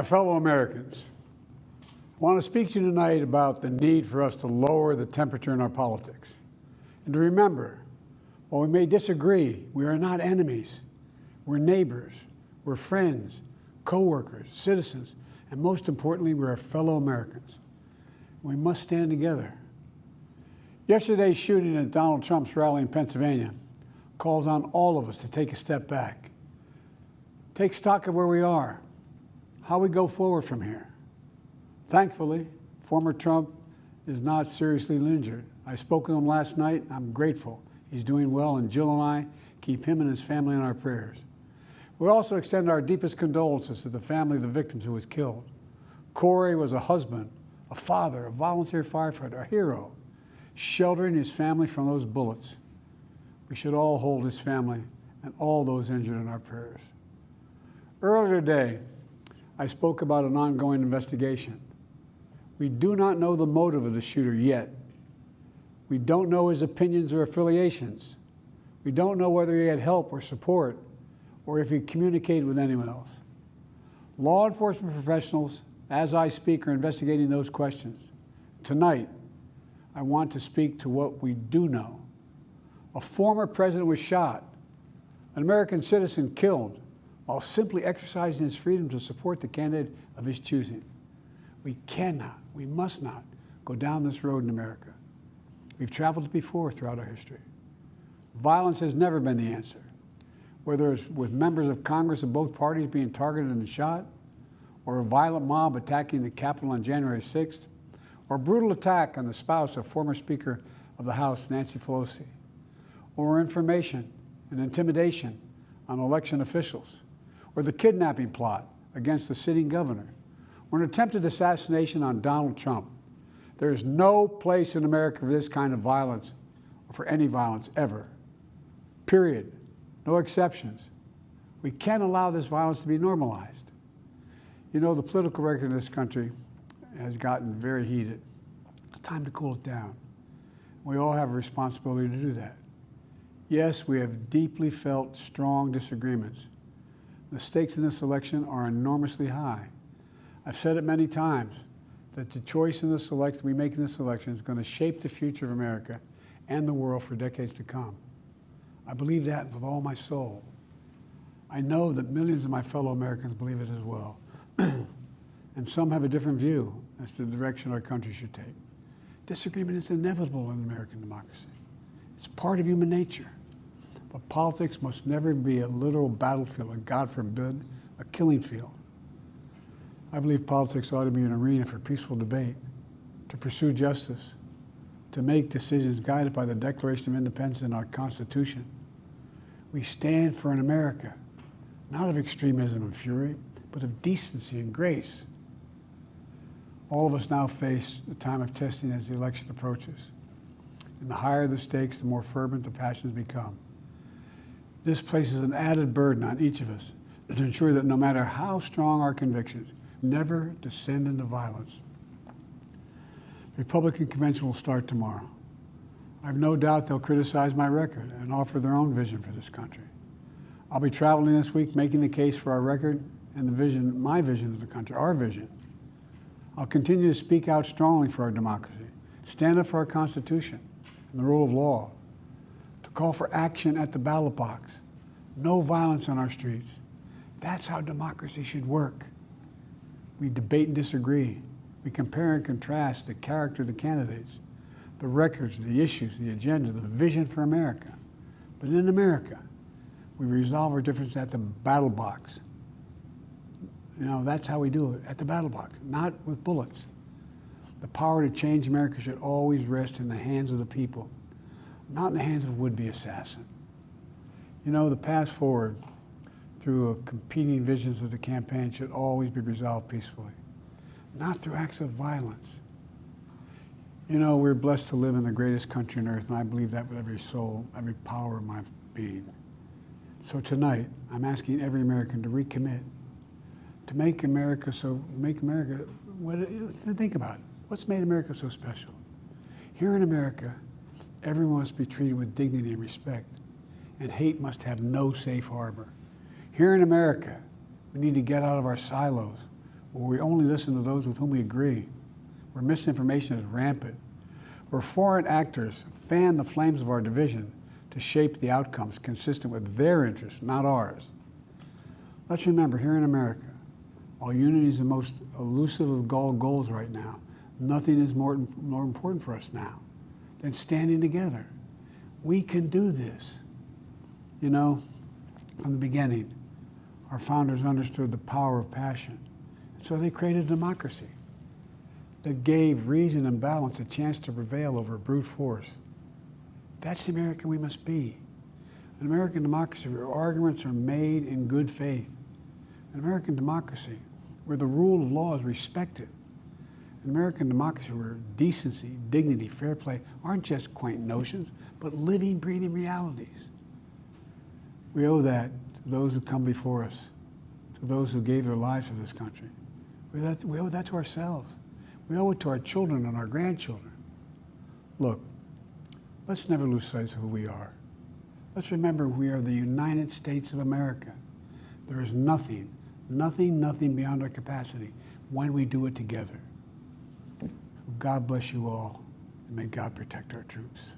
My fellow Americans, I want to speak to you tonight about the need for us to lower the temperature in our politics. And to remember, while we may disagree, we are not enemies. We're neighbors, we're friends, co-workers, citizens, and most importantly, we're fellow Americans. We must stand together. Yesterday's shooting at Donald Trump's rally in Pennsylvania calls on all of us to take a step back. Take stock of where we are, how we go forward from here. Thankfully, former Trump is not seriously injured. I spoke with him last night. I'm grateful. He's doing well, and Jill and I keep him and his family in our prayers. We also extend our deepest condolences to the family of the victims who was killed. Corey was a husband, a father, a volunteer firefighter, a hero, sheltering his family from those bullets. We should all hold his family and all those injured in our prayers. Earlier today, I spoke about an ongoing investigation. We do not know the motive of the shooter yet. We don't know his opinions or affiliations. We don't know whether he had help or support, or if he communicated with anyone else. Law enforcement professionals, as I speak, are investigating those questions. Tonight, I want to speak to what we do know. A former president was shot, an American citizen killed, while simply exercising his freedom to support the candidate of his choosing. We cannot, we must not go down this road in America. We've traveled it before throughout our history. Violence has never been the answer. Whether it's with members of Congress of both parties being targeted and shot, or a violent mob attacking the Capitol on January 6th, or a brutal attack on the spouse of former Speaker of the House, Nancy Pelosi, or information and intimidation on election officials, or the kidnapping plot against the sitting governor, or an attempted assassination on Donald Trump. There is no place in America for this kind of violence, or for any violence ever. Period. No exceptions. We can't allow this violence to be normalized. You know, the political record in this country has gotten very heated. It's time to cool it down. We all have a responsibility to do that. Yes, we have deeply felt strong disagreements. The stakes in this election are enormously high. I've said it many times that the choice in this election we make in this election is going to shape the future of America and the world for decades to come. I believe that with all my soul. I know that millions of my fellow Americans believe it as well. And some have a different view as to the direction our country should take. Disagreement is inevitable in American democracy. It's part of human nature. But politics must never be a literal battlefield, and God forbid, a killing field. I believe politics ought to be an arena for peaceful debate, to pursue justice, to make decisions guided by the Declaration of Independence and our Constitution. We stand for an America, not of extremism and fury, but of decency and grace. All of us now face a time of testing as the election approaches. And the higher the stakes, the more fervent the passions become. This places an added burden on each of us to ensure that no matter how strong our convictions, never descend into violence. The Republican convention will start tomorrow. I have no doubt they'll criticize my record and offer their own vision for this country. I'll be traveling this week making the case for our record and the vision, my vision of the country, our vision. I'll continue to speak out strongly for our democracy, stand up for our Constitution and the rule of law, to call for action at the ballot box, no violence on our streets. That's how democracy should work. We debate and disagree. We compare and contrast the character of the candidates, the records, the issues, the agenda, the vision for America. But in America, we resolve our differences at the battle box. You know, that's how we do it, at the battle box, not with bullets. The power to change America should always rest in the hands of the people, not in the hands of a would-be assassin. You know, the path forward through competing visions of the campaign should always be resolved peacefully, not through acts of violence. You know, we're blessed to live in the greatest country on earth, and I believe that with every soul, every power of my being. So tonight, I'm asking every American to recommit, to think about it. What's made America so special? Here in America, everyone must be treated with dignity and respect, and hate must have no safe harbor. Here in America, we need to get out of our silos. where we only listen to those with whom we agree, where misinformation is rampant, where foreign actors fan the flames of our division to shape the outcomes consistent with their interests, not ours. Let's remember, here in America, while unity is the most elusive of all goals right now, nothing is more important for us now than standing together. We can do this. You know, from the beginning, our founders understood the power of passion. And so they created a democracy that gave reason and balance a chance to prevail over brute force. That's the American we must be. An American democracy where arguments are made in good faith. An American democracy where the rule of law is respected. An American democracy where decency, dignity, fair play aren't just quaint notions, but living, breathing realities. We owe that to those who come before us, to those who gave their lives for this country. We owe that to ourselves. We owe it to our children and our grandchildren. Look, let's never lose sight of who we are. Let's remember we are the United States of America. There is nothing beyond our capacity when we do it together. God bless you all, and may God protect our troops.